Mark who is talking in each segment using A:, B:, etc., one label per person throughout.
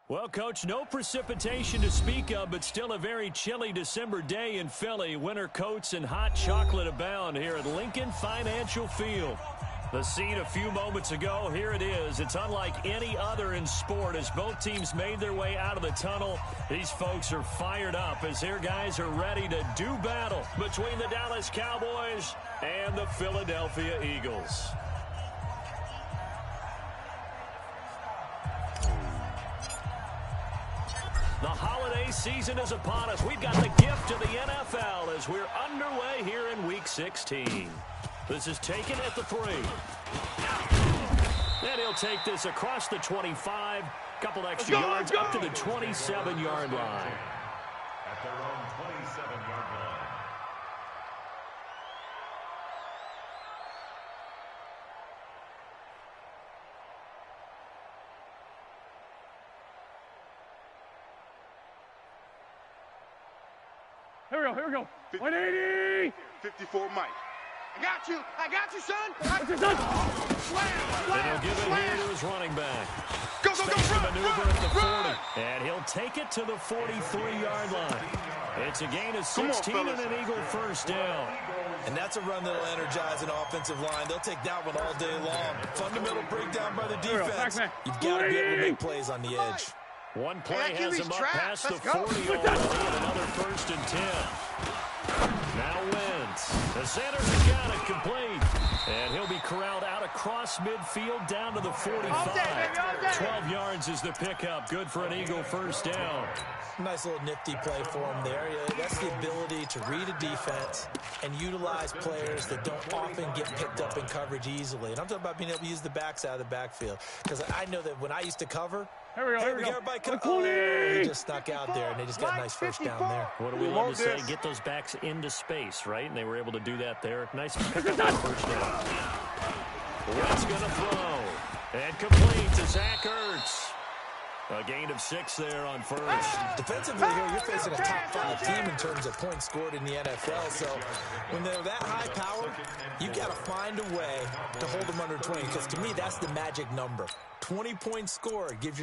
A: Well, Coach, no precipitation to speak of, but still a very chilly December day in Philly. Winter coats and hot chocolate abound here at Lincoln Financial Field. The scene a few moments ago, here it is. It's unlike any other in sport as both teams made their way out of the tunnel. These folks are fired up as their guys are ready to do battle between the Dallas Cowboys and the Philadelphia Eagles. The holiday season is upon us. We've got the gift of the NFL as we're underway here in Week 16. This is taken at the 3. And he'll take this across the 25. Couple extra yards up to the 27-yard line.
B: At their own 27-yard line.
C: Here we go. 180!
D: 54 Mike. I got you, son.
A: And he'll give it here to his running back.
D: Go,
A: Maneuver at the 40. And he'll take it to the 43-yard line. It's a gain of 16 and an Eagle first down.
E: And that's a run that'll energize an offensive line. They'll take that one all day long. Fundamental breakdown by the defense. You've got to be able to make plays on the edge.
A: One play has him up past the 40 already, and another 1st and 10. Now Wentz. The Sanders has got it complete. And he'll be corralled out across midfield down to the 45. 12 yards is the pickup. Good for an Eagle first down.
E: Nice little nifty play for him there. That's the ability to read a defense and utilize players that don't often get picked up in coverage easily. And I'm talking about being able to use the backs out of the backfield. Because I know that when I used to cover,
C: here we go.
E: Everybody he just snuck out there, and they just got a nice first down there.
A: What do we love to say? Get those backs into space, right? And they were able to do that there. Nice pickup on first down. Wentz going to throw. And complete to Zach Ertz. A gain of 6 there on first.
E: Defensively here, you're facing a top-5 team in terms of points scored in the NFL. So when they're that high power, you got to find a way to hold them under 20. Because to me, that's the magic number. 20 points scored, you give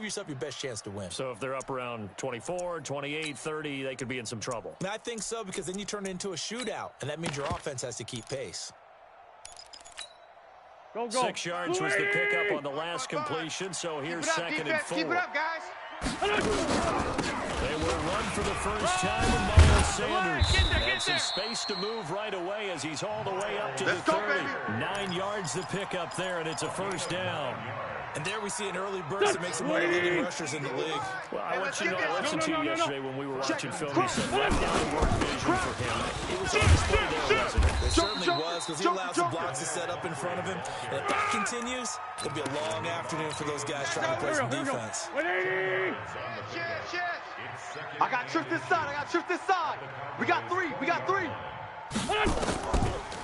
E: yourself your best chance to win.
A: So if they're up around 24, 28, 30, they could be in some trouble.
E: And I think so, because then you turn it into a shootout, and that means your offense has to keep pace.
C: Go.
A: 6 yards was the pickup on the last completion, so here's 2nd and 4.
D: Keep it up, guys.
A: They will run for the first time with Miles Sanders. And some space to move right away as he's all the way up to the 30. 9 yards the pickup there, and it's a first down.
E: And there we see an early burst that makes him one of the leading rushers in the league.
A: Well, I want you to know, I listened to you yesterday when we were watching film. You said left down the work vision for him. It was on display there, wasn't it?
E: It certainly was, because he allows the blocks to set up in front of him. And if that continues, it'll be a long afternoon for those guys trying to play some defense.
C: 180!
D: I got tripped this side. We got three.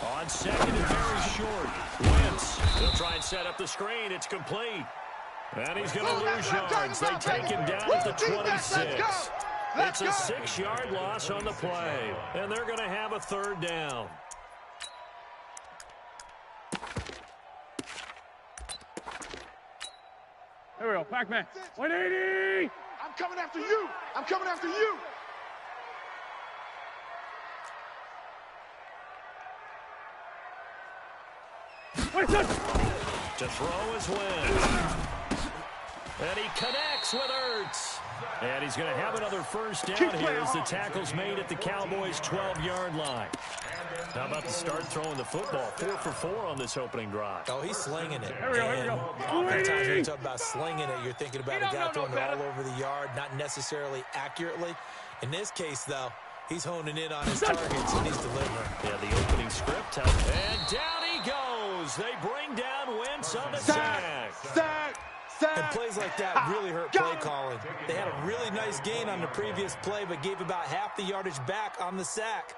A: On 2nd and very short. Wentz. They'll try and set up the screen. It's complete. And he's going to lose yards. They take him down at the 26. It's a 6-yard loss on the play. And they're going to have a 3rd down.
C: Here we go. Pac-Man. 180!
D: I'm coming after you.
A: To throw is Wentz. And he connects with Ertz. And he's going to have another first down here as the tackle's made at the Cowboys' 12-yard line. How about the start throwing the football? 4 for 4 on this opening drive.
E: Oh, he's slinging it.
C: Here we go.
E: Oftentimes when you talk about slinging it, you're thinking about a guy throwing it all over the yard, not necessarily accurately. In this case, though, he's honing in on his targets, and he's delivering.
A: Yeah, the opening script. And down he goes. They bring down Wentz on the sack.
E: And plays like that really hurt play calling. They had a really nice gain on the previous play, but gave about half the yardage back on the sack.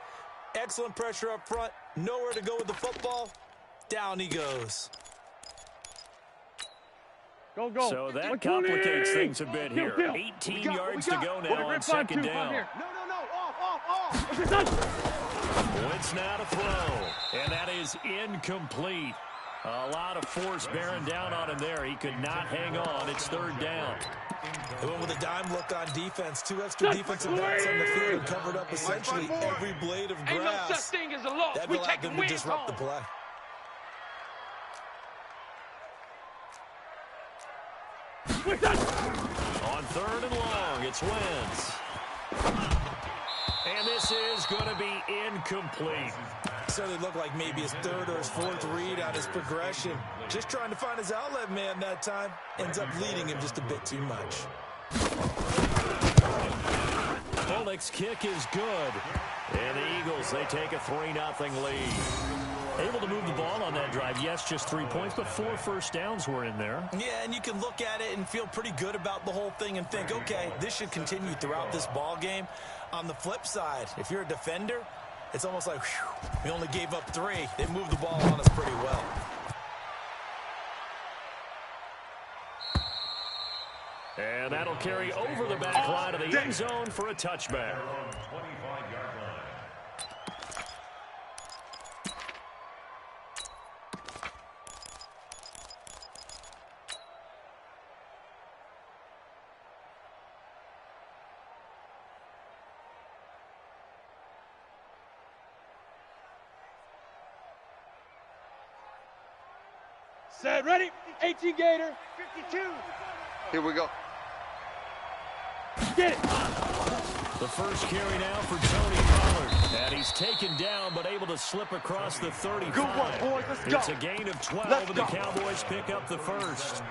E: Excellent pressure up front. Nowhere to go with the football. Down he goes.
C: Go.
A: So that complicates things a bit here. 18 yards to go now on 2nd down.
D: No. Off.
A: Wentz now to throw. And that is incomplete. A lot of force bearing down on him there. He could not hang on. It's third down.
E: They went with a dime look on defense. 2 extra defensive backs on the field and covered up essentially every blade of grass.
D: Ain't no such thing as a loss.
E: That
D: We
E: allowed
D: take
E: them
D: the
E: to
D: wins
E: disrupt the
D: home.
E: play.
A: On third and long, it's Wentz. And this is going to be incomplete.
E: So they look like maybe his third or his fourth read on his progression. Just trying to find his outlet man that time. Ends up leading him just a bit too much.
A: Pollock's kick is good. And the Eagles, they take a 3-0 lead. Able to move the ball on that drive. Yes, just 3 points, but 4 first downs were in there.
E: Yeah, and you can look at it and feel pretty good about the whole thing and think, okay, this should continue throughout this ball game. On the flip side, if you're a defender, it's almost like, whew, we only gave up 3. They moved the ball on us pretty well.
A: And that'll carry over the back line of the end zone for a touchback.
C: Set, ready, 18 Gator.
D: 52. Here we go.
C: Get it.
A: The first carry now for Tony Pollard. And he's taken down, but able to slip across the 35.
D: Good one, boys. Let's go.
A: It's a gain of 12,
D: Let's
A: and the
D: go.
A: Cowboys pick up the first.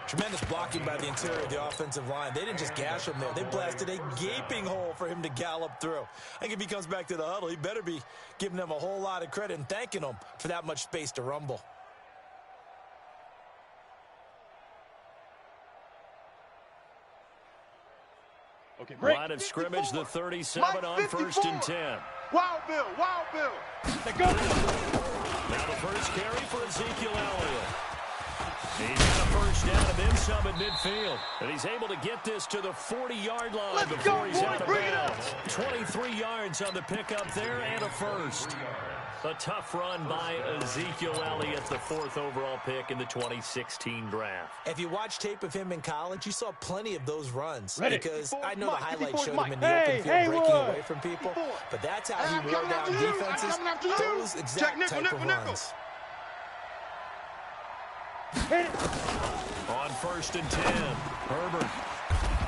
E: Tremendous blocking by the interior of the offensive line. They didn't just gash him there. They blasted a gaping hole for him to gallop through. I think if he comes back to the huddle, he better be giving them a whole lot of credit and thanking them for that much space to rumble.
C: Okay, break.
A: Line of scrimmage, the 37 on 1st and 10.
D: Wild Bill, Wild Bill.
C: Let go.
A: Now the first carry for Ezekiel Elliott. He's got a first down and then some at midfield. And he's able to get this to the 40-yard line
D: Let's
A: before
D: go,
A: he's
D: boy.
A: out of
D: Bring it
A: bounds. 23 yards on the pickup there and a first. A tough run by Ezekiel Elliott, the 4th overall pick in the 2016 draft.
E: If you watch tape of him in college, you saw plenty of those runs.
C: Ready.
E: Because I know the
D: Mike,
E: highlights showed
D: Mike.
E: him in the
C: Hey,
E: open field
C: hey,
E: breaking
C: Wood.
E: away from people. But that's how
D: I'm
E: he wore
D: coming
E: down
D: after you. I'm
E: defenses.
D: coming after you.
E: Those
D: Check
E: exact
D: nickel,
E: type of
D: nickel, nickel.
E: runs.
C: Hit it.
A: On 1st and 10, Herbert.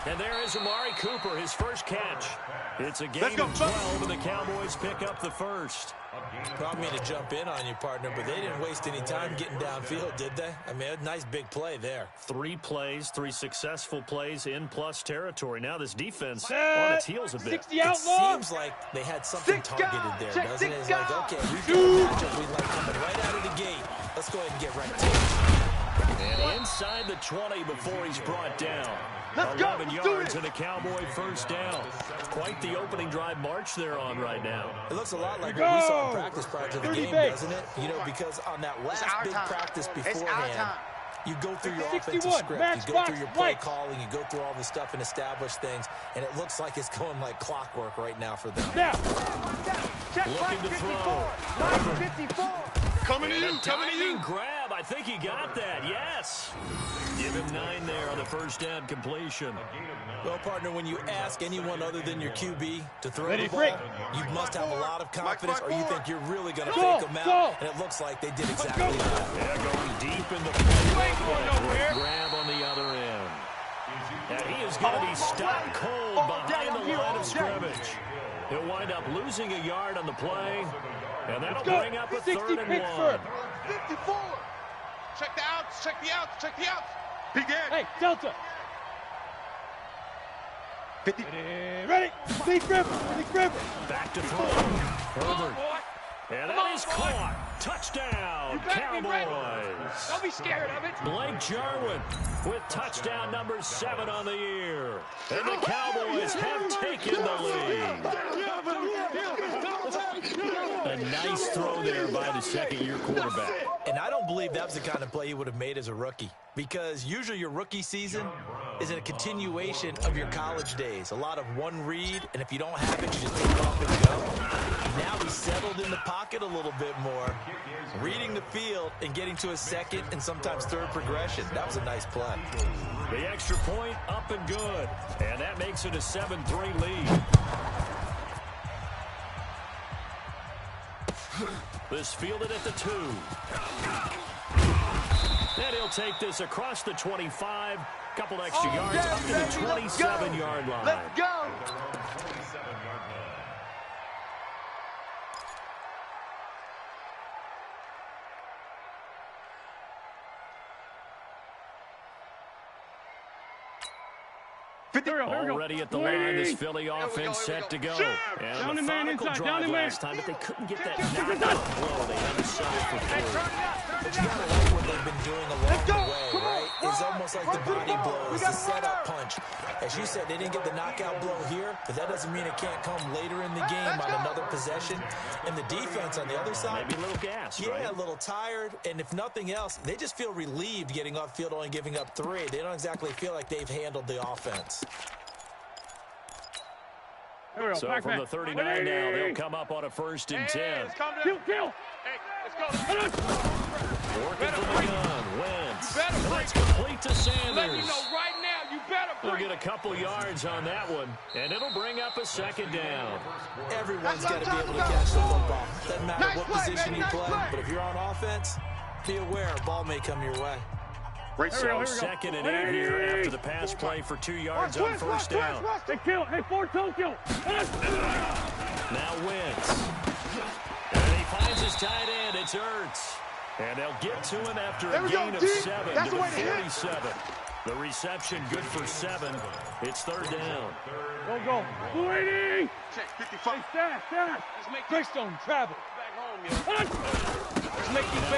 A: And there is Amari Cooper, his first catch. It's a gain of 12, and the Cowboys pick up the first.
E: Probably mean to jump in on you, partner, but they didn't waste any time getting downfield, did they? I mean, a nice big play there.
A: 3 plays, 3 successful plays in plus territory. Now this defense
C: Set.
A: on its heels a bit.
C: 60
E: It
C: outlaw.
E: seems like they had something
D: Six
E: targeted
D: guys.
E: there,
D: Check
E: doesn't it? It's
D: six
E: like,
D: guys.
E: okay, we've got a matchup we like coming right out of the gate. Let's go ahead and get right to it.
A: And inside the 20 before he's brought down.
D: Let's go.
A: 11
D: Let's do
A: yards
D: it.
A: and a Cowboy first down. Quite the opening drive march they're on right now.
E: It looks a lot like
C: Here
E: what we
C: we
E: saw in
C: go.
E: practice prior to the
C: 30
E: game,
C: base.
E: doesn't it? You know, because on that last
D: our
E: big
D: time.
E: practice
D: It's our
E: beforehand,
D: time.
E: you go through your
C: 61,
E: offensive script,
C: match
E: you go through
C: box,
E: your play
C: white.
E: calling, you go through all the stuff and establish things, and it looks like it's going like clockwork right now for them.
C: Now.
D: Check
A: Looking to
D: 54.
A: throw.
D: Mike 54. Coming to
A: And
D: you,
A: a
D: coming to you.
A: diving grab. I think he got that. Yes. Give him 9 there on the first down completion.
E: Well, partner, when you ask anyone other than your QB to throw
C: Ready,
E: the ball,
C: break.
E: you must have a lot of confidence, or you think you're really going to
C: Go,
E: fake them out,
C: go.
E: and it looks like they did exactly that.
A: Yeah, going deep in the
C: ain't going nowhere.
A: grab on the other end. And he is going to be stopped cold behind the line of scrimmage. He'll wind up losing a yard on the play, and that'll
C: Go.
A: bring up a
C: 60
A: 3rd and 1.
C: Pittsburgh.
D: 54. Check the outs, check the outs, check the outs. Begin.
C: Hey, Delta.
D: 50.
C: Ready. Big River. Big River.
A: Back to throw. Herbert. And that is caught. Touchdown, Cowboys.
D: Don't be scared of it.
A: Blake Jarwin with touchdown number 7 on the year. And the Cowboys have taken the lead. A nice throw there by the second-year quarterback.
E: And I don't believe that was the kind of play he would have made as a rookie. because usually your rookie season is a continuation of your college days. A lot of one read, and if you don't have it, you just take it off and go. Now he's settled in the pocket a little bit more, reading the field and getting to a second and sometimes third progression. That was a nice play.
A: The extra point up and good, and that makes it a 7-3 lead. This fielded at the 2. And he'll take this across the 25. Couple extra yards up to the 27-yard line.
C: Let's go.
A: Already at the line, this Philly offense set to go. And a methodical drive last time, but they couldn't get that knockout blow. They had to settle for 3.
E: But you gotta like what they've been doing along the way, right? It's almost like the body blow. It's the setup punch. As you said, they didn't get the knockout blow here, but that doesn't mean it can't come later in the game on another possession. And the defense on the other side,
A: maybe a little gas, right?
E: Yeah, a little tired. And if nothing else, they just feel relieved getting off field, only giving up 3. They don't exactly feel like they've handled the offense.
A: So from the 39 now, they'll come up on a 1st and 10.
C: Kill.
D: Hey, let's go.
A: Working from the gun, Wentz. And that's complete to Sanders.
D: Let me know right now, you better
A: We'll
D: break.
A: get a couple yards on that one, and it'll bring up a 2nd down.
E: Everyone's got to be able to catch the football. Doesn't matter what position you play, but if you're on offense, be aware a ball may come your way.
A: So 2nd and 8 here after the pass play for 2 yards on 1st down.
C: Hey, 4 Tokyo.
A: Now Wentz. And he finds his tight end. It's Ertz. And they'll get to him after a gain of 7 to the 47. The reception good for 7. It's 3rd down.
C: Go. 280.
D: Check, 55.
C: Hey, staff.
D: Let's make this
C: Greystone, travel.
D: back home, yo.
C: Let's make these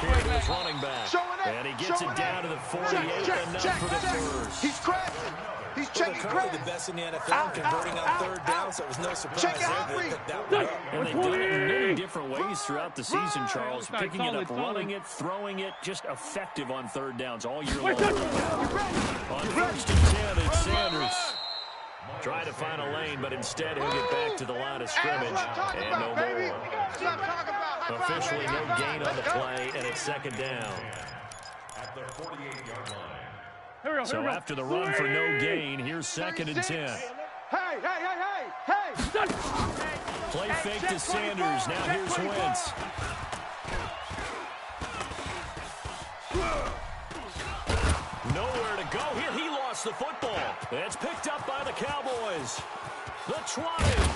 A: Here
C: babies.
A: goes running back. And he gets it down to the 48, enough for the first.
F: He's crashing. He's
E: Well,
F: checking
E: they're currently
F: credit.
E: the best in the NFL in converting on 3rd down, so it was no surprise
F: Check
E: there
F: out
E: they
F: three.
E: picked that one up.
A: And they've done it in many different ways throughout the season, Charles.
C: Right.
A: Picking it up,
C: Solid.
A: running it, throwing it, just effective on 3rd downs all year long. On 1st and 10, it's Sanders. Trying to find a lane, but instead he'll get back to the line of scrimmage. And no more. Officially no gain on the play, and it's 2nd down.
B: At the 48-yard line.
A: So after the run for no gain, here's 2nd and 10.
C: Hey.
A: Play fake to Sanders. Now here's Wentz. Nowhere to go here. He lost the football. It's picked up by the Cowboys. The 20.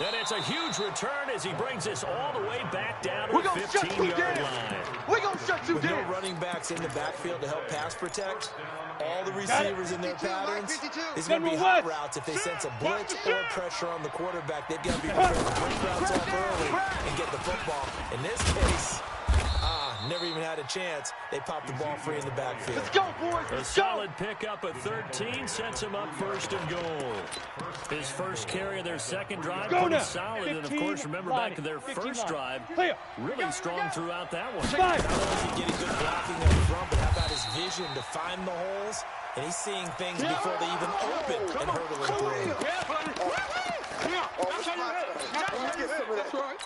A: And it's a huge return as he brings this all the way back down to the 15-yard line.
F: We're going to shut you
E: With no
F: down.
E: running backs in the backfield to help pass protect, all the receivers in their patterns, there's going to be hot routes if they sense a blitz or pressure on the quarterback. They've got to be prepared to break routes off early and get the football. In this case, never even had a chance. They popped the ball free in the backfield.
F: Let's go, boys.
A: A solid pickup at 13 sets him up 1st and goal. His first carry of their 2nd drive, pretty solid. And, of course, remember back to their first drive, really strong throughout that one.
E: Not only is he getting good blocking up front, but how about his vision to find the holes? And he's seeing things before they even open and hurdling through.
F: That's right.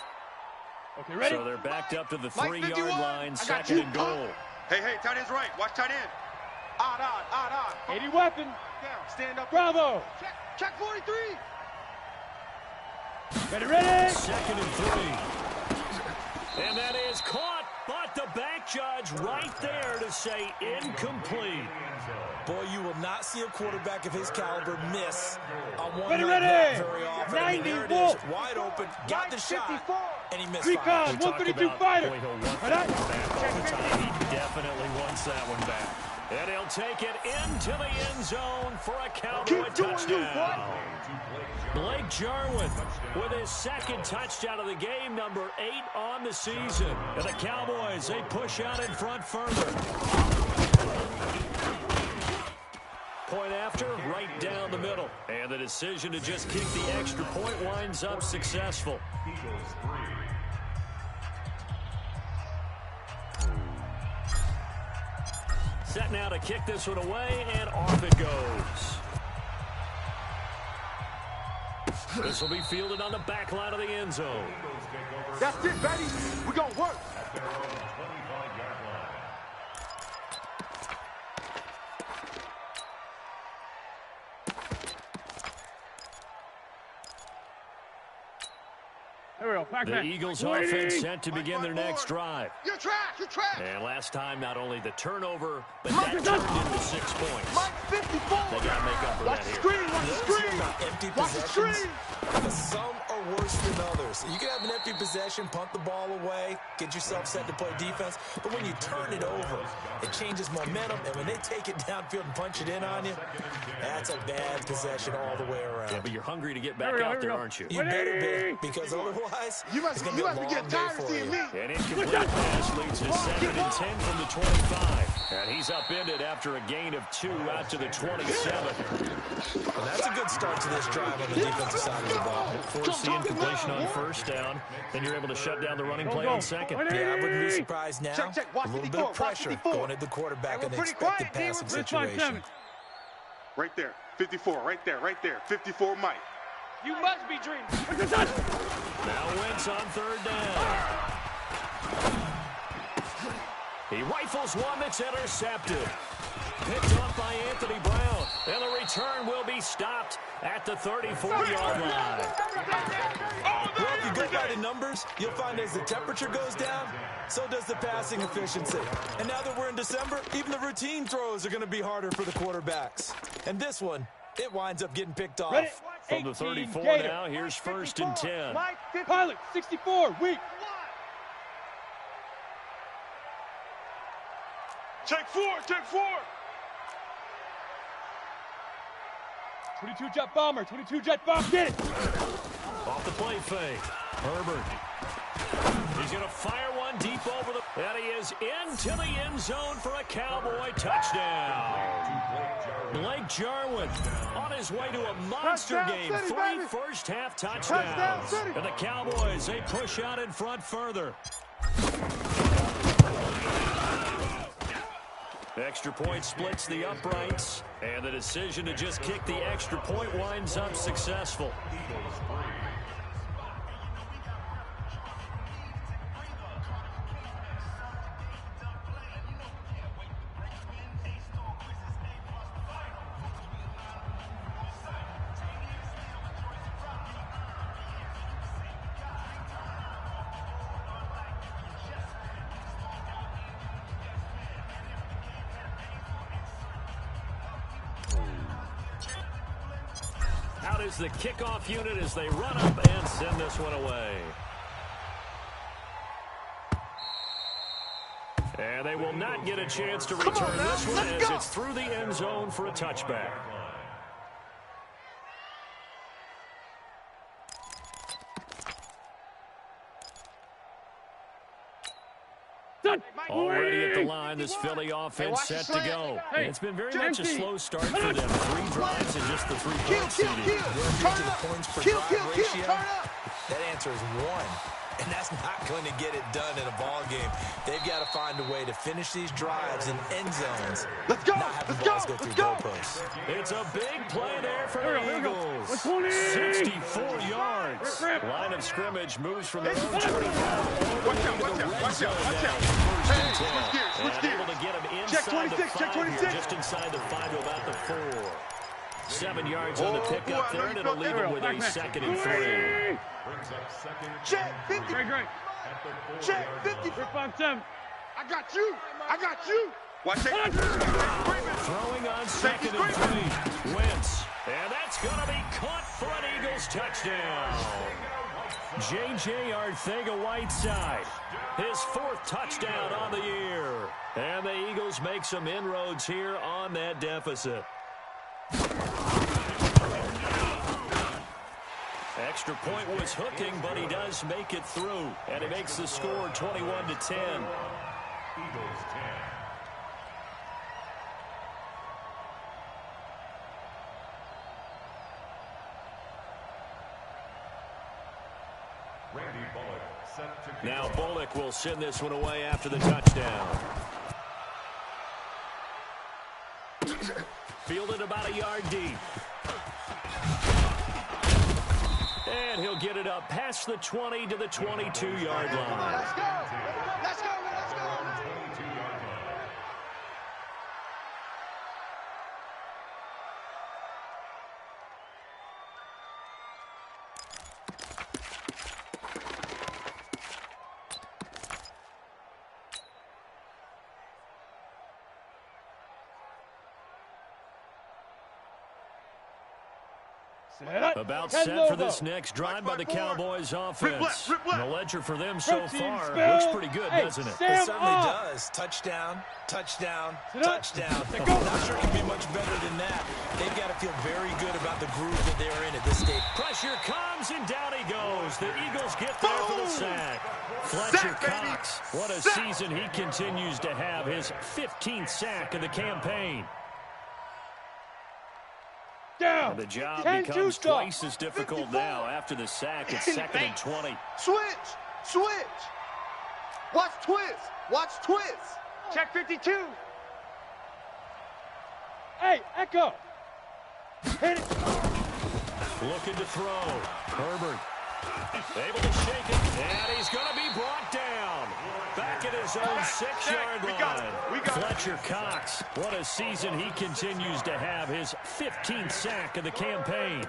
C: Okay, ready?
A: So they're backed up to the
F: Mike
A: 3-yard
F: 51.
A: line,
F: I got
A: 2nd
F: you.
A: and goal.
D: Hey, tight end's right. Watch tight end.
F: Odd.
C: 80 weapon.
F: Down. Stand up.
C: Bravo.
F: Check 43.
C: Ready.
A: 2nd and 3. And that is caught, but the back judge right there to say incomplete.
E: Boy, you will not see a quarterback of his caliber miss on one
C: Ready,
E: like
C: ready.
E: that very often. I mean,
C: 90,
E: there it
C: wolf.
E: is, wide open, got the shot, and he missed
C: Recon,
E: five.
C: 152 fighter.
A: Boy, he'll want that one back all the time. He definitely wants that one back. And he'll take it into the end zone for a Cowboy touchdown. Blake Jarwin with his 2nd touchdown of the game, number 8 on the season. And the Cowboys, they push out in front further. Point after, right down the middle. And the decision to just kick the extra point winds up successful.
B: Eagles 3.
A: Set now to kick this one away, and off it goes. This will be fielded on the back line of the end zone.
F: That's it, baby. We're going to work.
C: There we go. Back,
A: The Eagles offense set to begin their next drive.
F: You're trash. You're trash.
A: And last time, not only the turnover, but that turned into 6 points.
F: Mike 54.
A: They got to make up for
F: Watch
A: that
F: the
A: here.
F: screen. Watch the screen.
E: Empty
F: Watch the
E: possessions.
F: screen.
E: Because some are worse than others. You can have an empty possession, punt the ball away, get yourself set to play defense. But when you turn it over, it changes momentum. And when they take it downfield and punch it in on you, that's a bad possession all the way around.
A: Yeah, but you're hungry to get back out there, aren't you?
E: You better be, because otherwise, it's going to be a long day for you.
A: An incomplete pass leads to 2nd and 10 from the 25. And he's upended after a gain of 2 out to the 27.
E: And that's a good start to this drive on the defensive side of the ball.
A: Force the incompletion on first down. Then you're able to shut down the running play on second.
E: Yeah, I wouldn't be surprised now.
F: Check. Watch
E: A little
F: 54,
E: bit of pressure
F: watch 54.
E: going at the quarterback in an
F: pretty
E: expected
F: quiet, D.
E: passing
F: We're
E: situation.
F: Right there. 54. Right there. 54, Mike.
D: You must be dreaming.
A: Now Wentz on 3rd down. He rifles one that's intercepted. Picked off by Anthony Brown. And the return will be stopped at the 34-yard line.
E: Well, if you go by the numbers, you'll find as the temperature goes down, so does the passing efficiency. And now that we're in December, even the routine throws are going to be harder for the quarterbacks. And this one, it winds up getting picked off.
C: Ready?
A: From the 34
C: Gator.
A: now, here's 1st and 10.
F: Mike 50.
C: Pilot, 64, weak.
F: Check 4.
C: 22 jet bomber, 22 jet bomber. Get it.
A: Off the play fake. Herbert. He's going to fire one deep over the... And he is into the end zone for a Cowboy touchdown. Blake Jarwin on his way to a monster
F: Touchdown
A: game.
F: City,
A: 3
F: baby.
A: first-half
F: Touchdown
A: touchdowns.
F: City.
A: And the Cowboys, they push out in front further. Extra point splits the uprights, and the decision to just kick the extra point winds up successful. Out is the kickoff unit as they run up and send this one away. And they will not get a chance to return this one as it's through the end zone for a touchback. Already at the line, this Philly offense set to go. And it's been very much a slow start for them. 3 drives and just the 3 points.
F: Kill.
E: That answer is 1. And that's not going to get it done in a ball game. They've got to find a way to finish these drives in end zones.
F: Let's go.
E: Not have the balls go through goalposts.
A: It's a big play there for the Eagles.
C: 64
A: yards. Line of scrimmage moves from their own 25.
F: Watch out. Hey, switch gears.
A: Able to get him inside
F: Check 26,
A: the 5
F: check 26.
A: here, just inside the 5 to about the 4. 7 yards on the pickup there, and it'll leave him with a 2nd and 3.
F: Check 50.
C: Great.
F: Check 50.
C: 5-7.
F: I got you. Watch it.
A: Throwing on 2nd and 3. Wentz. And that's going to be caught for an Eagles touchdown. J.J. Arcega-Whiteside, his 4th touchdown on the year. And the Eagles make some inroads here on that deficit. Extra point was hooking, but he does make it through. And he makes the score 21-10.
B: Eagles 10. Randy Bullock set to
A: Now Bullock will send this one away after the touchdown. Fielded about a yard deep. And he'll get it up past the 20 to the 22-yard line.
D: Let's go. Let's go. Let's go.
A: About set for this next drive by the Cowboys offense. The ledger for them so far looks pretty good, doesn't it?
E: It certainly does. Touchdown, touchdown, touchdown. Not sure it can be much better than that. They've got to feel very good about the groove that they're in at this stage.
A: Pressure comes, and down he goes. The Eagles get there for the sack. Fletcher Cox, what a season he continues to have. His 15th sack of the campaign.
C: Down.
A: The job becomes twice as difficult now after the sack. It's 2nd and 20.
D: Switch. Watch twist. Check 52.
C: Hey, Echo. Hit it.
A: Looking to throw. Herbert able to shake it, and he's going to be brought down. Back at his own 6-yard line.
D: We got it.
A: Fletcher Cox, what a season he continues to have. His 15th sack of the campaign.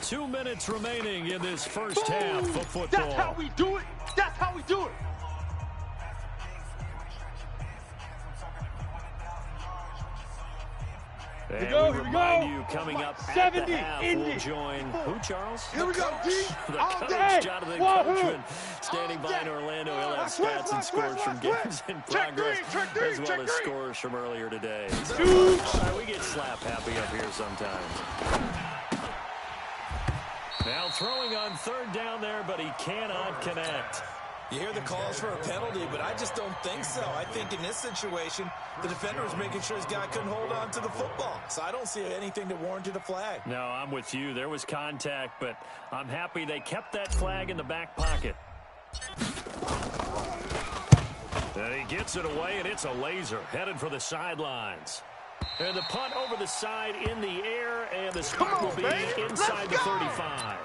A: Two minutes remaining in this first half of football.
D: That's how we do it. That's how we do it.
A: And
C: Here
A: we
C: we
A: remind
C: go.
A: you, coming up at
C: 70
A: the half,
C: Indy.
A: we'll join who, Charles?
D: Here we go, D.
A: The
D: All
A: coach,
D: day.
A: Jonathan
C: Wahoo.
A: Coachman, standing by in Orlando. He'll have stats and scores from games in progress, as well as scores from earlier today. So, we get slap happy up here sometimes. Now throwing on 3rd down there, but he cannot connect.
E: You hear the calls for a penalty, but I just don't think so. I think in this situation, the defender was making sure his guy couldn't hold on to the football. So I don't see anything that warranted a flag.
A: No, I'm with you. There was contact, but I'm happy they kept that flag in the back pocket. And he gets it away, and it's a laser headed for the sidelines. And the punt over the side in the air, and the spot will be inside the 35.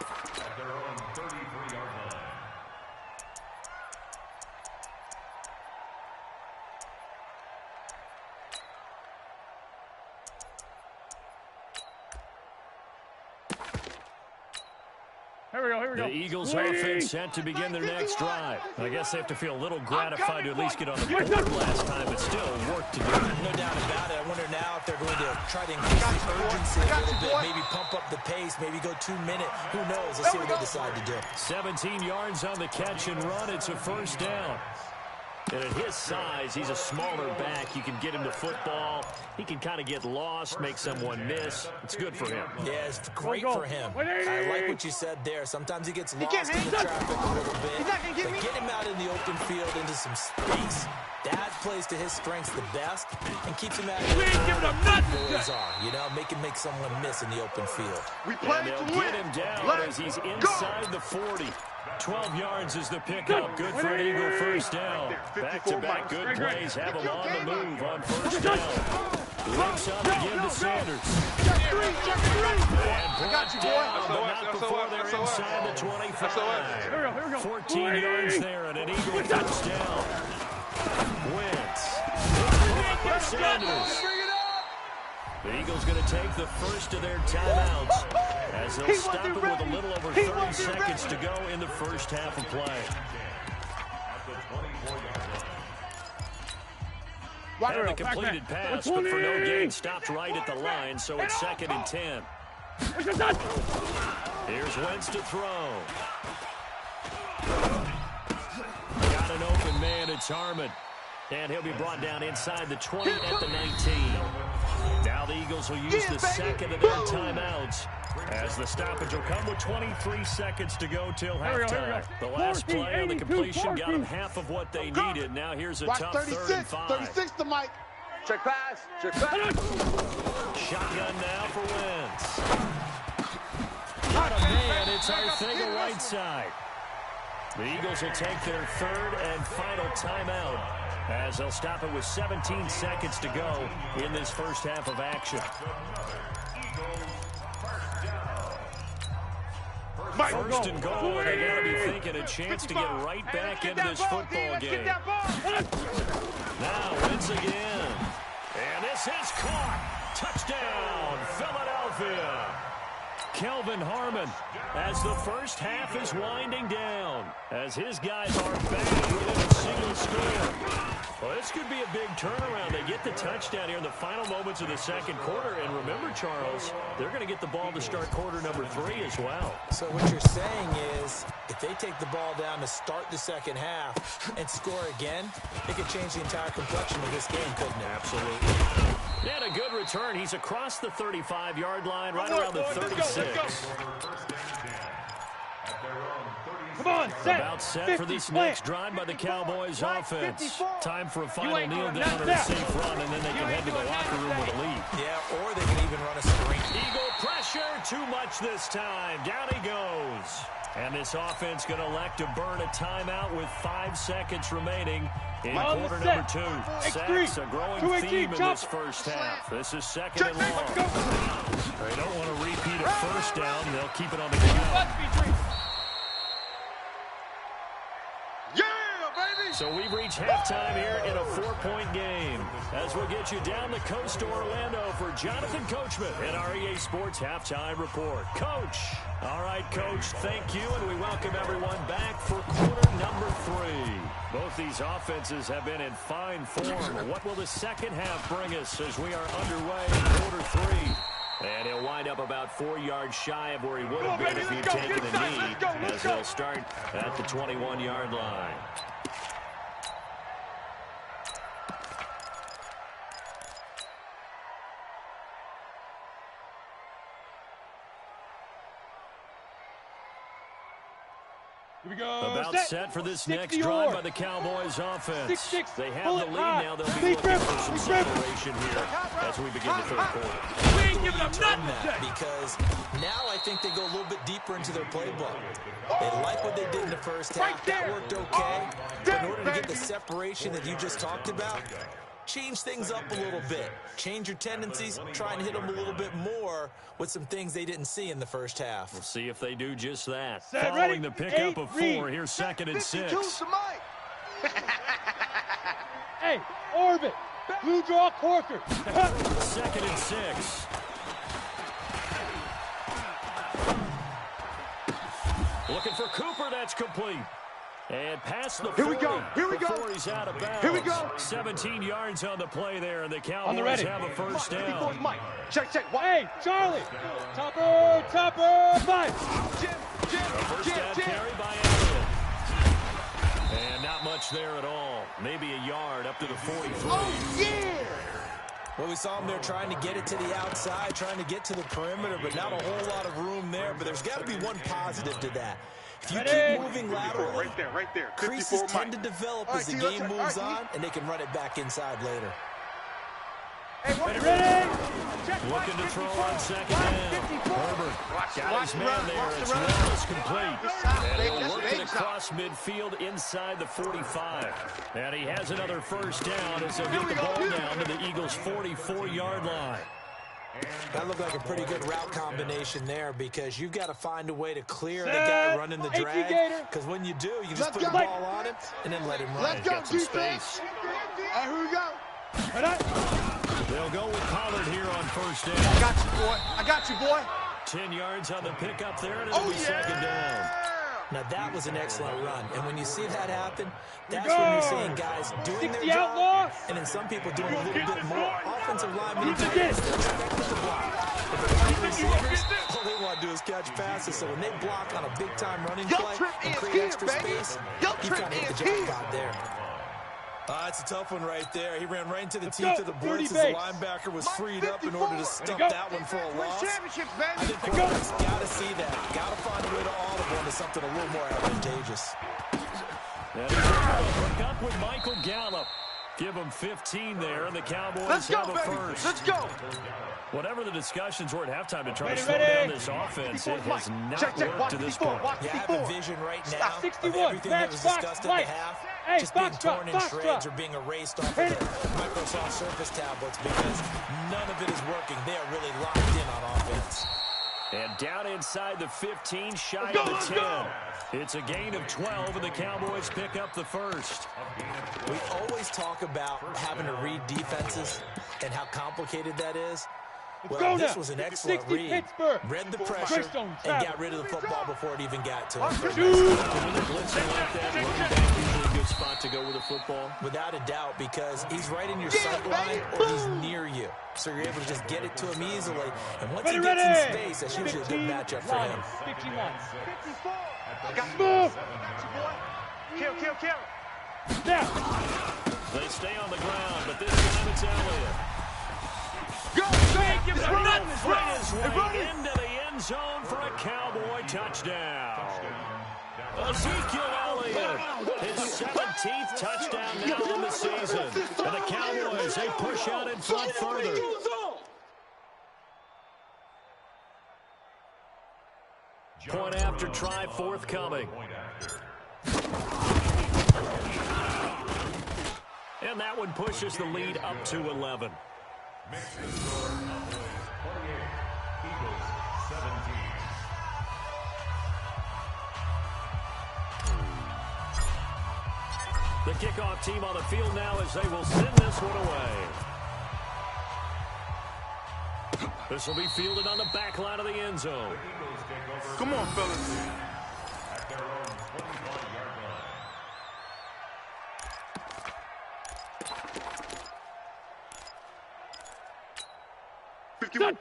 C: Here we go.
A: The Eagles offense set to begin their next drive. I guess they have to feel a little gratified to at least get on the board last time, but still work to do.
E: No doubt about it. I wonder now if they're going to try to increase the urgency a little bit, maybe pump up the pace, maybe go 2 minute. Who knows? Let's see what they decide to do.
A: 17 yards on the catch and run. It's a first down. And at his size, he's a smaller back. You can get him to football. He can kind of get lost, make someone miss. It's good for him.
E: Yeah, it's great for him. I like what you said there. Sometimes he gets lost in the traffic a little bit. But get him out in the open field into some space. That plays to his strengths the best and keeps him out of the boys are. You know, make someone miss in the open field.
D: We play
A: and
D: to
A: they'll
D: win.
A: get him down as he's inside the 40. 12 yards is the pickup. Good for an Eagle first down. Back-to-back good plays have him on the move on first down. Looks up again to Sanders.
D: Check three.
A: And brought down, but not before they're inside the 25. 14 yards there and an Eagle touchdown. Wentz. Sanders. The Eagles going to take the first of their timeouts as they'll stop it with a little over 30 seconds to go in the first half of play. And the completed pass, but for no gain, stopped right at the line, so it's 2nd and 10. Here's Wentz to throw. Got an open man, it's Harmon. And he'll be brought down inside the 20 at the 19. Now the Eagles will use the second of their timeouts, as the stoppage will come with 23 seconds to go till halftime. The last play on the completion got them half of what they needed. Now here's a tough 3rd and 5.
F: 36 to Mike. Check pass. Check pass.
A: Shotgun now for Wentz. Got a man. It's Arcega-Whiteside. The Eagles will take their 3rd and final timeout, as they'll stop it with 17 seconds to go in this first half of action. First and goal, they got to be thinking a chance to get right back into this football game. Now Wentz again. And this is caught. Touchdown, Philadelphia. Kelvin Harmon, as the first half is winding down, as his guys are back within a single score. Well, this could be a big turnaround. They get the touchdown here in the final moments of the second quarter. And remember, Charles, they're going to get the ball to start quarter number 3 as well.
E: So what you're saying is, if they take the ball down to start the second half and score again, it could change the entire complexion of this game, couldn't it?
A: Absolutely. And a good return. He's across the 35-yard line, right around the 36.
C: Come on, set.
A: About set for this next drive by the Cowboys offense. Time for a final kneel down or a safe run, and then they can head to the locker room with a lead.
E: Yeah, or they can even run a screen.
A: Eagle pressure, too much this time. Down he goes. And this offense going to elect to burn a timeout with 5 seconds remaining in quarter number 2. Sacks, a growing theme in this first half. This is 2nd and long. They don't want to repeat a first down. They'll keep it on the ground. So we've reached halftime here in a 4-point game, as we'll get you down the coast to Orlando for Jonathan Coachman and our EA Sports Halftime Report. Coach. All right, Coach, thank you, and we welcome everyone back for quarter number 3. Both these offenses have been in fine form. What will the second half bring us as we are underway in quarter 3? And he'll wind up about 4 yards shy of where he would have been if he'd taken a knee, as they'll start at the 21-yard line.
C: Here we go.
A: About set for this next drive by the Cowboys offense. They have the lead now. They'll be looking for some separation here as we begin the 3rd quarter.
C: We ain't giving up nothing
E: because now I think they go a little bit deeper into their playbook. They like what they did in the first half. That worked okay. But in order to get the separation that you just talked about, change things up a little bit. Change your tendencies. Try and hit them a little bit more with some things they didn't see in the first half.
A: We'll see if they do just that.
C: Set,
A: Following
C: ready,
A: the pickup
C: 8,
A: of 4, here's 2nd and 6.
C: Hey, orbit. Blue draw Corker.
A: 2nd and 6. Looking for Cooper. That's complete. And past the 40 before he's out of bounds.
F: Here we go.
A: 17 yards on the play there, and the Cowboys have a first down.
F: Check.
C: Hey, Charlie. Topper. 5.
A: First down carry by Elliott. And not much there at all. Maybe a yard up to the 43.
E: Well, we saw him there trying to get it to the outside, trying to get to the perimeter, but not a whole lot of room there. But there's got to be one positive to that. If you keep moving laterally,
F: right there.
E: creases tend to develop as the game moves on, and they can run it back inside later.
C: Ready?
A: Looking to throw on 2nd down. Herbert got his man there. It's almost complete. And he'll work it across midfield inside the 45. And he has another first down as he'll get the ball down to the Eagles' 44-yard line.
E: That looked like a pretty good route combination there, because you've got to find a way to clear the guy running the drag. Because when you do, you just put the ball on him and then let him run.
F: Let's go,
A: Get some space.
F: All right, here we go.
A: They'll go with Pollard here on first down.
F: I got you, boy.
A: 10 yards on the pickup there, and it'll be 2nd down.
E: Now, that was an excellent run. And when you see that happen, that's when you're seeing guys doing their job,
C: outlaw.
E: and then some people doing a little bit more. Offensive linemen,
C: Keep it
E: they're expected to block. If they're wide receivers, all they want to do is catch passes. So when they block on a big-time running play and create extra space, you kind of hit the jackpot there. That's a tough one right there. He ran right into the teeth of the blitz as the linebacker was freed up in order to stump that one for a loss. I think quarterbacks got to see that. Got to find a way to audible into something a little more advantageous.
A: And he's able to hook up with Michael Gallup. Give him 15 there, and the Cowboys have a first.
D: Let's go.
A: Whatever the discussions were at halftime to try to slow down this offense, it has not worked to this point.
E: You have a vision right now of
C: 61,
E: everything that was discussed at the half.
C: Hey,
E: just being
C: box
E: torn in
C: drop,
E: shreds or being erased off of the Microsoft Surface tablets because none of it is working. They are really locked in on offense.
A: And down inside the 15, shy of the 10. It's a gain of 12, and the Cowboys pick up the first.
E: We always talk about having to read defenses and how complicated that is. Well, this was an excellent read. Read the pressure and got rid of the football before it even got to him.
A: With a blitzing like that, running back usually a good spot to go with the football.
E: Without a doubt, because he's right in your sight line or he's near you. So you're able to just get it to him easily. And once he gets in space, that's usually a good matchup for him.
C: 51.
D: 54.
C: Move.
D: Kill.
C: Now.
A: They stay on the ground, but this time it's Elliott.
D: Go.
A: It's right his way into the end zone for a Cowboy touchdown. Ezekiel Elliott, his 17th touchdown now in the season. And the Cowboys, they push out in front further. Point after try forthcoming. And that one pushes the lead up to 11. The kickoff team on the field now as they will send this one away. This will be fielded on the back line of the end zone.
F: Come on, fellas.
B: At their own 25-yard line.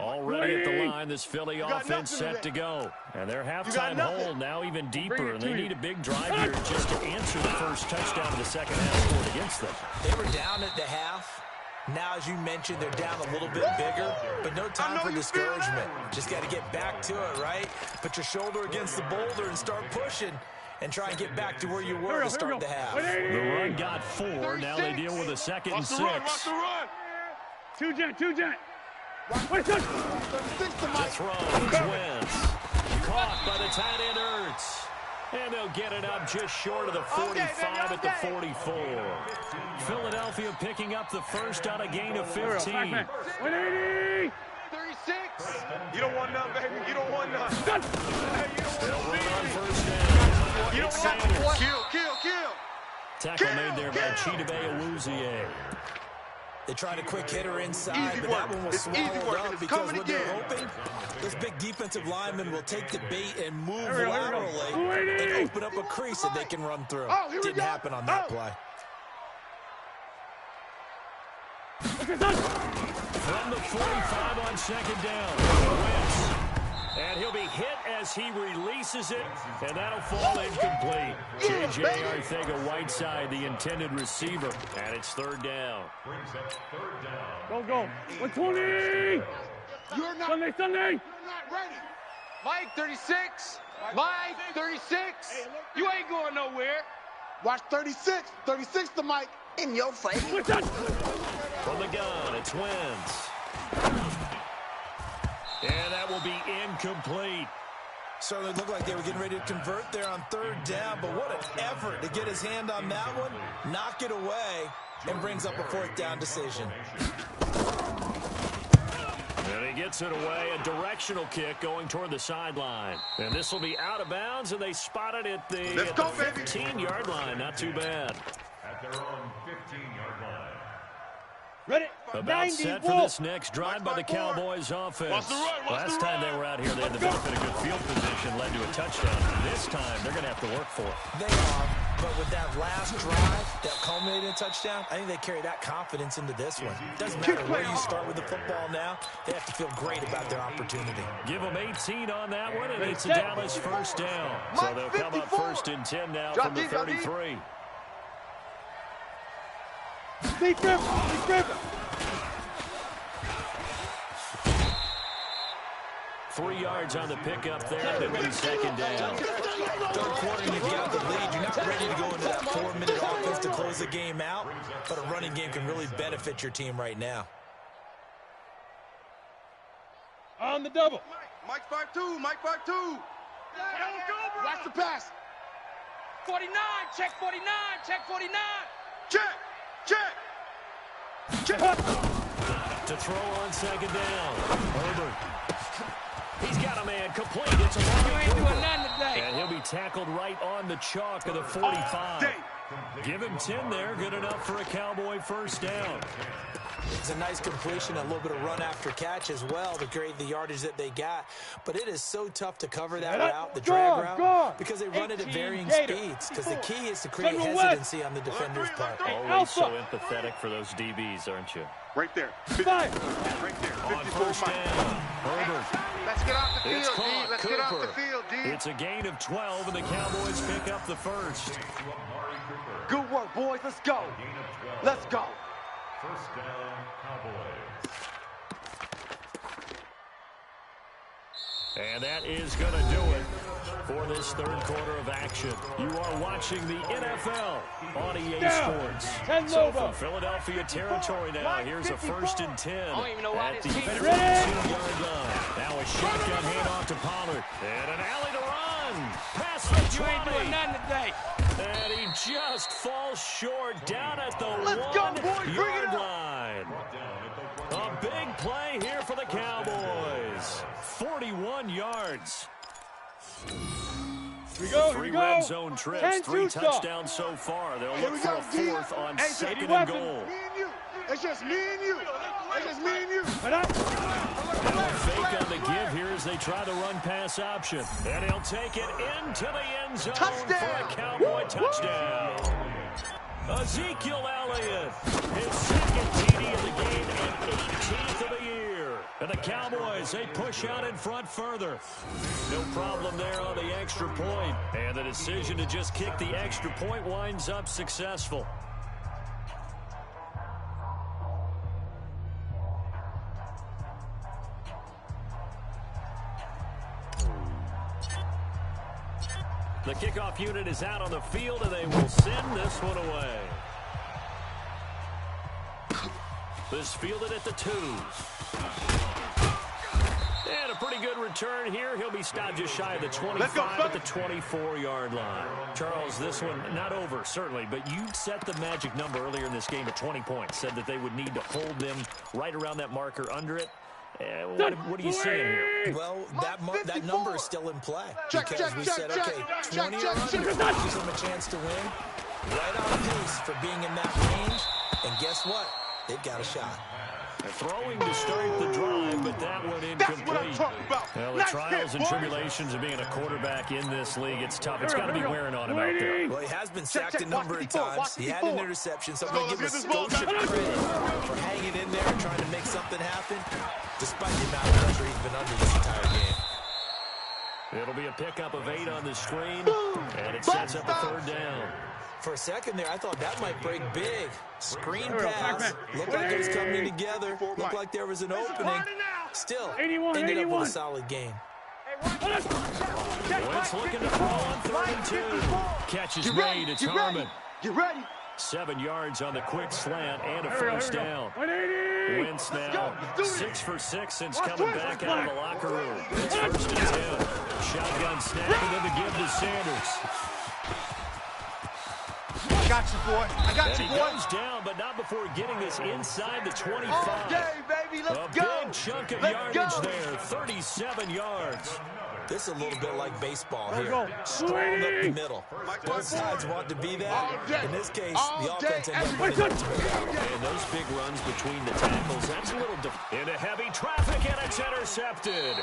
A: Already at the line, this Philly offense set to go. And their halftime hole now even deeper, and they need a big drive here just to answer the first touchdown of the second half scored against them.
E: They were down at the half. Now, as you mentioned, they're down a little bit bigger, but no time for discouragement. Just got to get back to it, right? Put your shoulder against the boulder and start pushing and try and get back to where you were to start the half.
A: The run got 4. Now they deal with a 2nd and 6.
C: Two jet.
A: To throw, Wentz. Caught by the tight end Ertz. And they'll get it up just short of the 45 at the 44. Philadelphia picking up the first on a gain of 15.
C: 180.
D: 36. You don't want none, baby. You don't want none. Hey, you don't
A: They'll
D: want
A: run on
D: none.
A: first down.
D: You don't
A: It's
D: want
A: Sanders.
D: Kill.
A: Tackle made there by Chidobe Awuzie.
E: They tried a quick hitter inside,
F: Easy
E: but
F: work.
E: that one was
F: It's easy
E: swallowed
F: work,
E: up
F: and it's
E: because
F: coming
E: what they're
F: again.
E: hoping, those big defensive linemen will take the bait and move
C: Here we go.
E: laterally and open up a crease that they can run through.
D: Oh, here we
E: Didn't
D: go.
E: happen on that
D: Oh.
E: play.
A: From the 45 on second down. Wentz. And he'll be hit as he releases it, and that'll fall incomplete. J.J. Arcega-Whiteside, the intended receiver, and it's third down.
B: Brings up third down.
C: Go. 120.
D: You're not
C: Sunday.
D: ready. Mike, 36. Mike, 36. You ain't going nowhere.
G: Watch 36. 36 to Mike. In your face.
A: From the gun, it's Wentz. And that will be incomplete.
E: Certainly looked like they were getting ready to convert there on third down, but what an effort to get his hand on that one, knock it away, and brings up a fourth down decision.
A: And he gets it away, a directional kick going toward the sideline. And this will be out of bounds, and they spot it at the 15-yard line. Not too bad.
B: At their own 15-yard line.
C: Ready.
A: About set for this next drive by the Cowboys offense. Last time they were out here, they had the benefit of good field position, led to a touchdown. This time, they're going to have to work for it.
E: They are, but with that last drive that culminated in a touchdown, I think they carry that confidence into this one. Doesn't matter where you start with the football now, they have to feel great about their opportunity.
A: Give them 18 on that one, and it's a Dallas first down. So they'll come up 1st and 10 now from the 33.
C: Stay driven.
A: 3 yards on the pickup there, and it'll be second down.
E: Third quarter, you've got the lead. You're not ready to go into that 4-minute offense to close the game out, but a running game can really benefit your team right now.
C: On the double.
G: Mike 5-2. Mike 5-2. Watch the pass.
H: 49. Check 49. Check 49.
G: Check.
A: To throw on second down. Herbert. He's got a man complete. It's a long
H: You ain't doing nothing today.
A: and he'll be tackled right on the chalk of the 45. Give him 10 there. Good enough for a Cowboy first down.
E: It's a nice completion, a little bit of run after catch as well to create the yardage that they got. But it is so tough to cover that route, the drag route, because they run it at varying speeds. Because the key is to create hesitancy on the defender's part.
A: Always so empathetic for those DBs, aren't you?
F: Right there.
C: Five.
F: Right there.
A: On
F: 54
A: first
F: Mike.
A: down, Herbert.
G: Let's get off the
A: It's
G: field, D.
A: caught.
G: Let's get off the
A: Cooper.
G: field, D.
A: It's a gain of 12, and the Cowboys pick up the first.
G: Good work, boys. Let's go. Let's go.
B: First down, Cowboys.
A: And that is going to do it for this third quarter of action. You are watching the NFL on EA Sports. So from Philadelphia territory now, here's a 1st and 10 at the 52-yard line. Now a shotgun handoff to Pollard. And an alley to run. Pass the 20.
H: You ain't doing nothing today.
A: And he just falls short down at the
G: Let's go, boys. Bring it
A: 1-yard
G: up.
A: line. A big play here for the Cowboys. 41 yards.
C: Here we go.
A: Three red zone trips, 3 touchdowns so far. They'll look for a 4th on 2nd and goal.
G: Me and you. It's just me and you. It's just me and you.
A: Now a fake on the give here as they try the run-pass option. And he'll take it into the end zone for a Cowboy touchdown. Ezekiel Elliott, his 2nd TD of the game and 18th of the year. And the Cowboys, they push out in front further. No problem there on the extra point. And the decision to just kick the extra point winds up successful. The kickoff unit is out on the field, and they will send this one away. This fielded at the 2. And a pretty good return here. He'll be stopped just shy of the 25 at the 24-yard line. Charles, this one not over, certainly, but you set the magic number earlier in this game at 20 points. Said that they would need to hold them right around that marker under it. What are you seeing here?
E: Well, that number is still in play because we said, okay, 20 or under gives them a chance to win. Right on pace for being in that range. And guess what? They've got a shot.
A: Throwing to start the drive, but that one incomplete. Well, the trials and tribulations of being a quarterback in this league, it's tough. It's got to be wearing on him out there.
E: Well, he has been sacked a number of times. He had an interception, so I'm going to give him a scotia credit for hanging in there and trying to make something happen, despite the amount of pressure he's been under this entire game.
A: It'll be a pickup of 8 on the screen, and it sets up a 3rd down.
E: For a second there, I thought that might break big. Screen pass. Looked like it was coming together. Looked like there was an opening. Still, ended up with a solid game.
A: Wentz looking to throw on 3rd and 2. Catch is made. It's Harmon.
G: Get ready.
A: 7 yards on the quick slant and a first down. Wentz now 6 for 6 since coming back out of the locker room. It's 1st and 10. Shotgun snap and then the give to Sanders.
G: I got you, boy. I got you,
A: He
G: boy.
A: goes down, but not before getting this inside the 25.
G: All day, baby. Let's
A: A
G: go.
A: big chunk of
G: Let's
A: yardage
G: go.
A: there, 37 yards.
E: This is a little bit like baseball here. Strong up the middle. Both sides want to be that. In this case, the offense ended up winning it.
A: And those big runs between the tackles, that's a little into heavy traffic, and it's intercepted.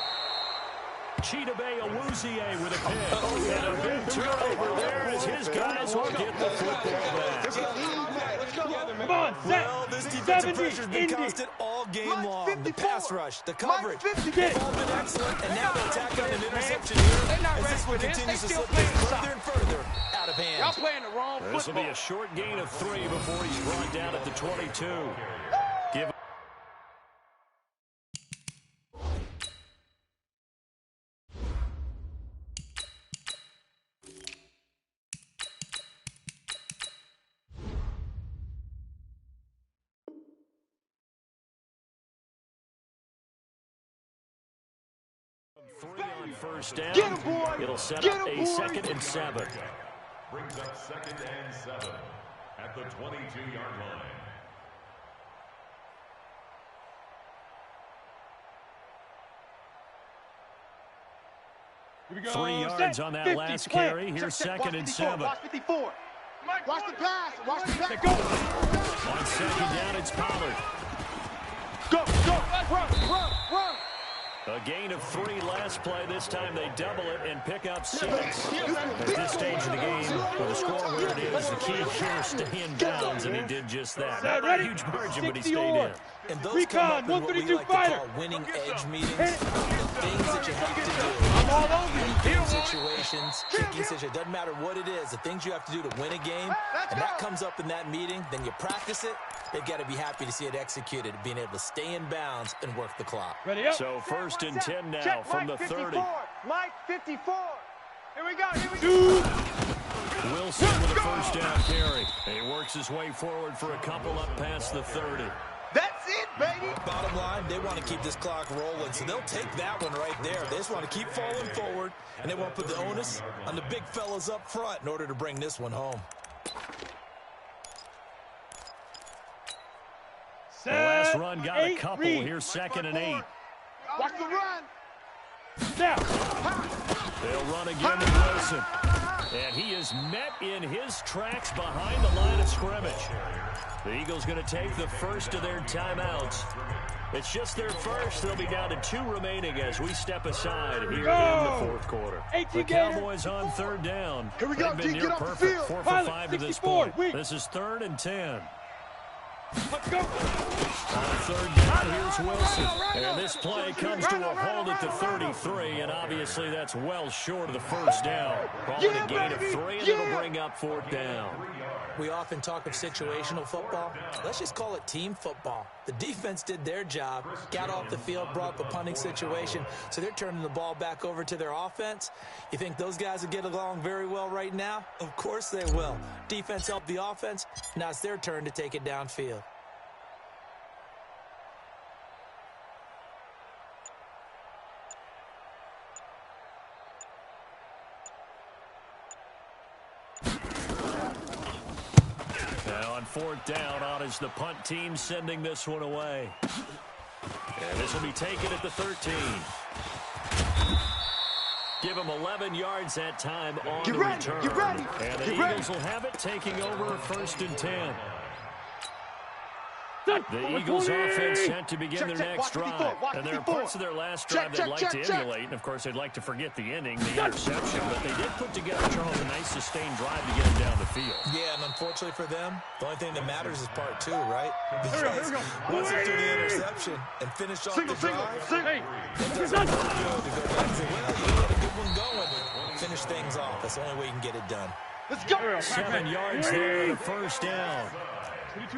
A: Chidobe Awuzie with a pick. And a big turnover there as his guys will get the football back.
C: Come on, set.
E: Well, this defensive pressure has been constant all game long. The pass rush, the coverage, they've all been excellent, and now they'll tack on an interception here as this one continues to slip further and further out of of hand.
H: Y'all playing the wrong football.
A: This will be a short gain of 3 before he's brought down at the 22. Give on first down.
C: Get him, boy.
A: It'll set
C: Get
A: up
C: him,
A: a
C: boy.
A: 2nd and 7.
B: Brings up 2nd and 7 at the 22-yard line.
C: Here we go.
A: 3 yards on that
C: 50,
A: last
C: play.
A: carry. Here's
C: Check,
A: 2nd and 7.
G: Watch 54. Watch the pass. Watch the pass.
C: Go.
A: On 2nd down, it's Pollard.
C: Go. Run.
A: A gain of 3 last play. This time they double it and pick up 6. At this stage of the game, with the score where it is, the key here is stay in bounds, and he did just that. Not by a huge margin, but he stayed in.
E: And those come up in what we like to call winning edge meetings. Things that you have to do.
C: I'm all over you.
E: Game situations, kicking situations, it doesn't matter what it is, the things you have to do to win a game, and that comes up in that meeting, then you practice it, they've got to be happy to see it executed, being able to stay in bounds and work the clock.
C: Ready up.
A: So 1st and 10 now from the 30.
G: Mike 54. Here we go.
A: Wilson with a 1st down carry. He works his way forward for a couple up past the 30.
G: That's it, baby.
E: Bottom line, they want to keep this clock rolling, so they'll take that one right there. They just want to keep falling forward, and they want to put the onus on the big fellas up front in order to bring this one home.
A: The last run got a couple. Here's 2nd and 8.
G: Watch the run.
C: Now.
A: They'll run again with Wilson. And he is met in his tracks behind the line of scrimmage. The Eagles going to take the first of their timeouts. It's just their first. They'll be down to 2 remaining as we step aside here in the 4th quarter. The Cowboys on 3rd down.
G: Here we go,
A: They've been
G: G,
A: near
G: get off the
A: perfect.
G: field.
A: 4 for 5 to this point. This is 3rd and 10.
C: Let's go.
A: On 3rd down, here's Wilson. And this play comes to a hold at the 33, and obviously that's well short of the 1st down. Calling a gain of 3, and it'll bring up 4th down.
E: We often talk of situational football. Let's just call it team football. The defense did their job, got off the field, brought the punting situation, so they're turning the ball back over to their offense. You think those guys will get along very well right now? Of course they will. Defense helped the offense. Now it's their turn to take it downfield.
A: Now on 4th down, on is the punt team sending this one away. And this will be taken at the 13. Give them 11 yards that time on the return.
G: Get ready.
A: And the Eagles will have it, taking over 1st and 10. The Eagles offense set to begin their next drive. And there are parts of their last drive they'd like to emulate. And, of course, they'd like to forget the ending, the interception. But they did put together, Charles, a nice sustained drive to get them down the field.
E: Yeah, and unfortunately for them, the only thing that matters is part 2, right? Because once they do the interception and finish off the drive, it doesn't feel good to go back and say, well, you had a good one going. Finish things off. That's the only way you can get it done.
C: Let's go.
A: 7 yards there and a 1st down.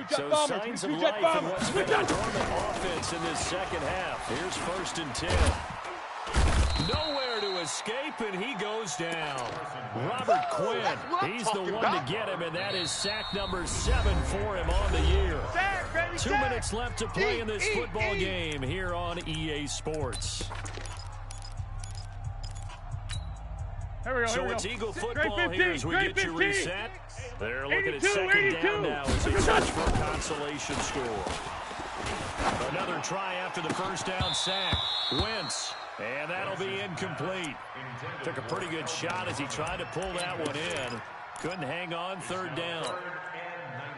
A: So signs of life in what's been a dormant offense in this 2nd half. Here's 1st and 10. Nowhere to escape, and he goes down. Robert Quinn, he's the one to get him, and that is sack number 7 for him on the year. 2 minutes left to play in this football game here on EA Sports. So it's Eagle football here as we get you reset. They're looking at 2nd down now as they search for a consolation score. Another try after the 1st down sack. Wentz, and that'll be incomplete. Took a pretty good shot as he tried to pull that one in. Couldn't hang on 3rd down.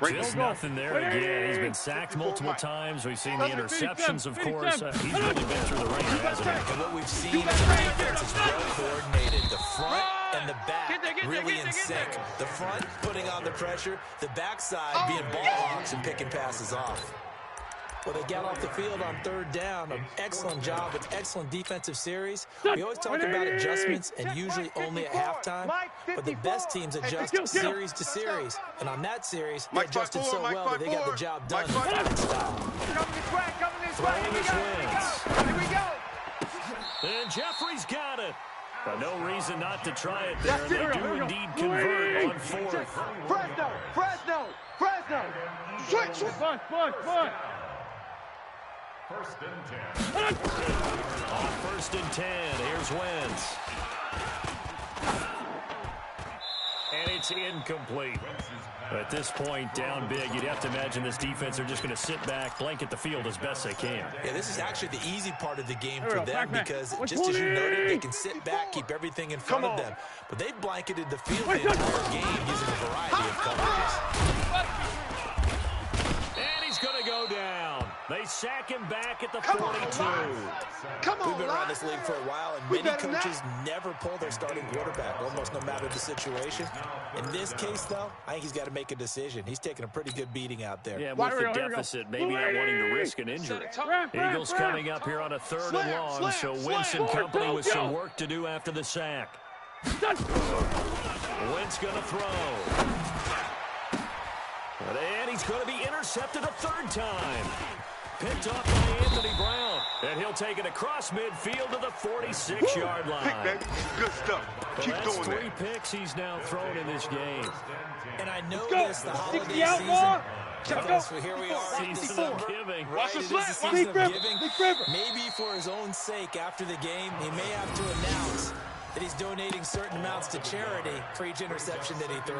A: Just nothing there again. He's been sacked multiple times. We've seen the interceptions, of course. He's really been through the ringer, hasn't he?
E: And what we've seen is the defense is well coordinated. The front and the back really in sync. The front putting on the pressure. The backside being ball hawks and picking passes off. Well, they got off the field on third down. An excellent job, an excellent defensive series. We always talk about adjustments, and usually only at halftime. But the best teams adjust series to series. And on that series, they adjusted so well that they got the job done in fine style.
A: Throwing his wins.
H: Here we go.
A: And Jeffrey's got it. But no reason not to try it there. They do indeed convert on fourth.
C: Fresno. Switch. Push.
B: First and 10.
A: On first and 10, here's Wentz. And it's incomplete. At this point, down big, you'd have to imagine this defense are just going to sit back, blanket the field as best they can.
E: Yeah, this is actually the easy part of the game for them because, just as you noted, they can sit back, keep everything in front of them. But they've blanketed the field the entire game using a variety of coverages.
A: And he's going to go down. They sack him back at the 42.
E: We've been around this league for a while, and many coaches never pull their starting quarterback, almost no matter the situation. In this case, though, I think he's got to make a decision. He's taking a pretty good beating out there.
A: Yeah, with the deficit, maybe not wanting to risk an injury. Eagles coming up here on a third and long, so Wentz and company with some work to do after the sack. Wentz going to throw. And he's going to be intercepted a third time. Picked off by Anthony Brown. And he'll take it across midfield to the 46-yard line.
F: Pick, baby. Good stuff. Keep
A: That's
F: doing
A: three
F: that.
A: picks he's now thrown in this game.
E: And I know this, the holiday season. Because here we are,
A: Season of giving.
E: Right, it is the season of giving. Maybe for his own sake, after the game, he may have to announce that he's donating certain amounts to charity for each interception that he threw.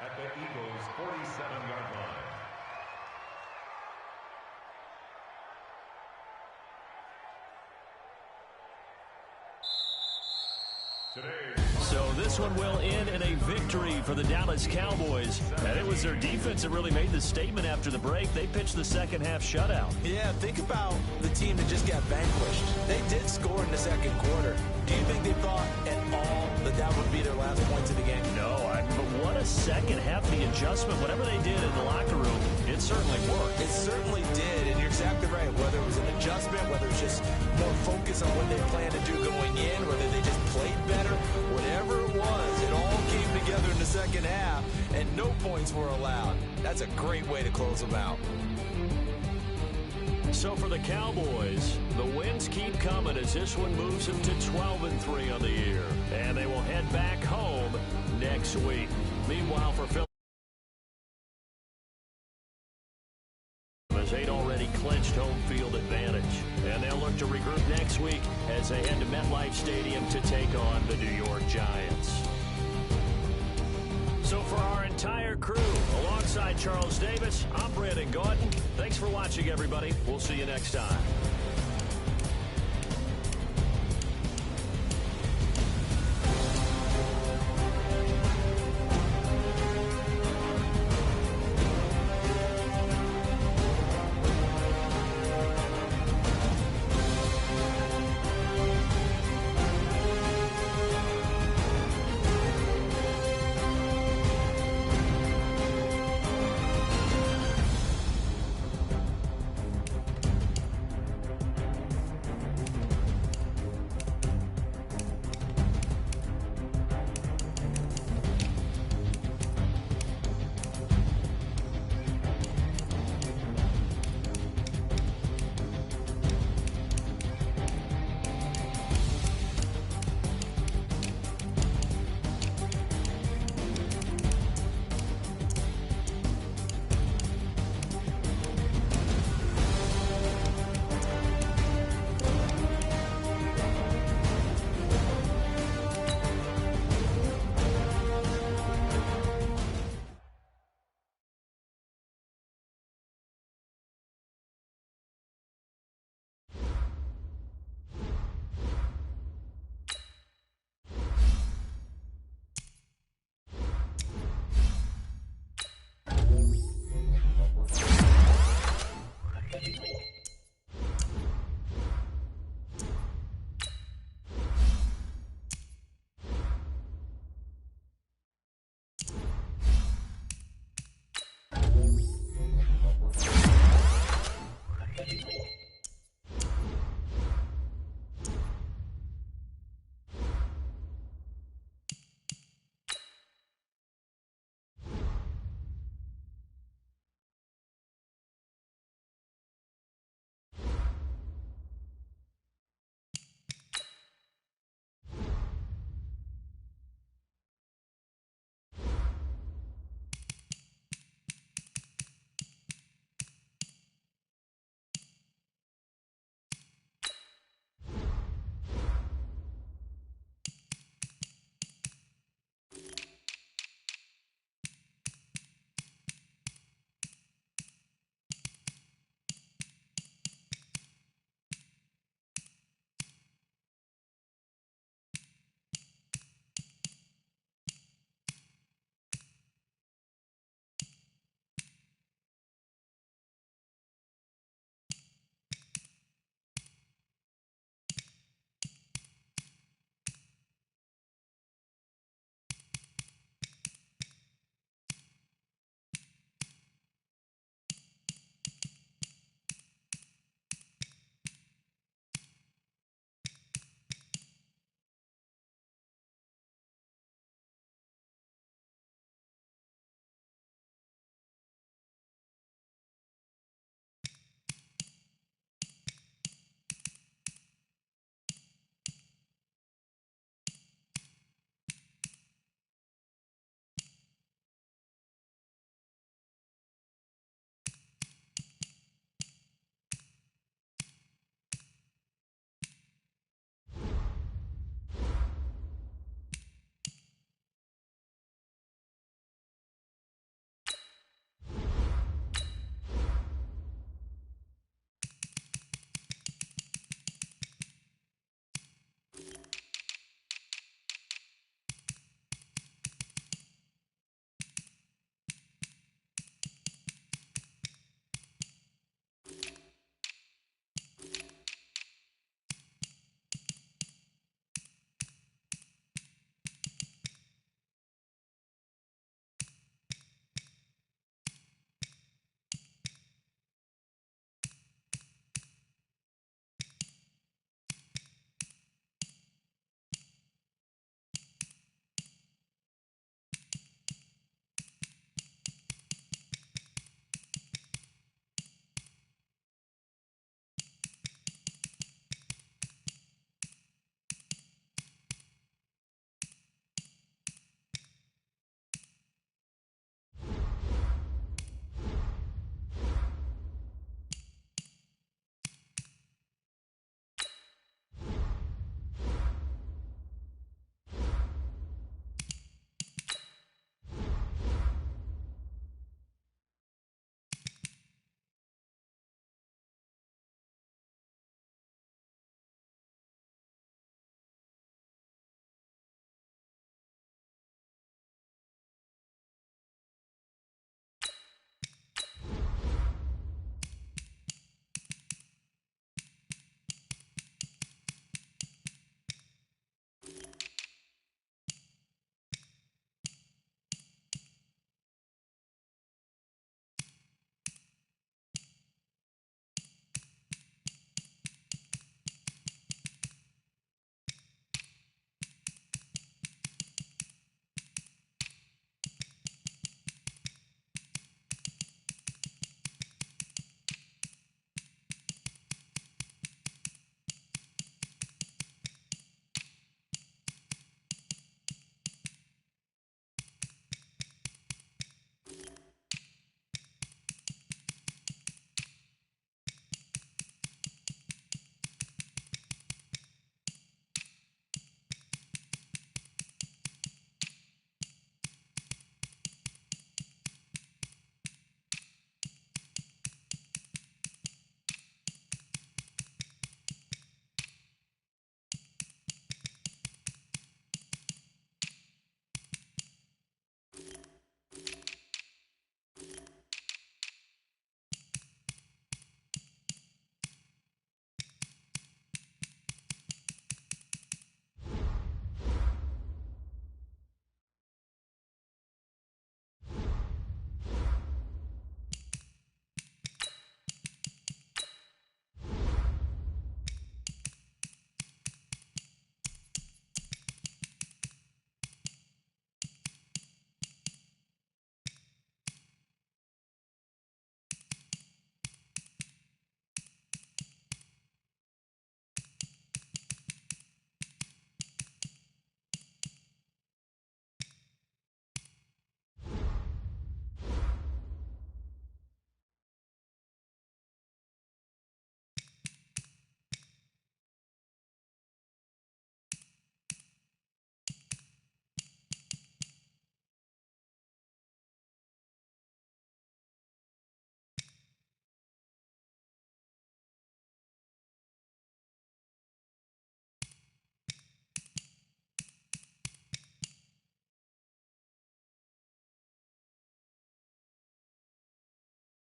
B: At the Eagles' 47-yard line.
A: So this one will end in a victory for the Dallas Cowboys. And it was their defense that really made the statement after the break. They pitched the second half shutout.
E: Yeah, think about the team that just got vanquished. They did score in the second quarter. Do you think they thought at all that that would be their last points of the game?
A: No, but what a second half, the adjustment, whatever they did in the locker room, it certainly worked.
E: It certainly did, and you're exactly right. Whether it was an adjustment, whether it was just more focus on what they planned to do going in, whether they just played better, whatever it was, it all came together in the second half, and no points were allowed. That's a great way to close them out.
A: So for the Cowboys, the wins keep coming as this one moves them to 12-3 on the year. And they will head back home next week. Meanwhile, for Phil, as they'd already clinched home field advantage. And they'll look to regroup next week as they head to MetLife Stadium to take on the New York Giants. So for our entire crew, alongside Charles Davis, I'm Brandon Gordon. Thanks for watching, everybody. We'll see you next time.